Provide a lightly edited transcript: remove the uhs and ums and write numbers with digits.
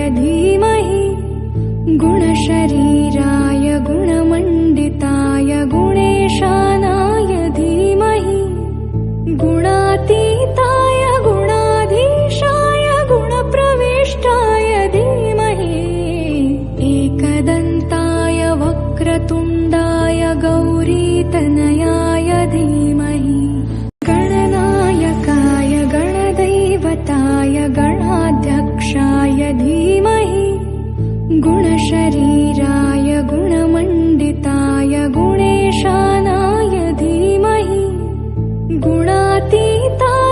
धीमहि गुणशरीराय गुणमण्डिताय गुणेशानाय धीमहि गुणातीताय गुणाधीशाय गुणप्रविष्टाय धीमहि एकदन्ताय वक्रतुण्डाय गौरीतनयाय धीमहि गणनायकाय गणदैवताय गणाध्यक्षाय धीमहि गुणशरीराय गुणमण्डिताय गुणेशानाय धीमहि गुणातीताय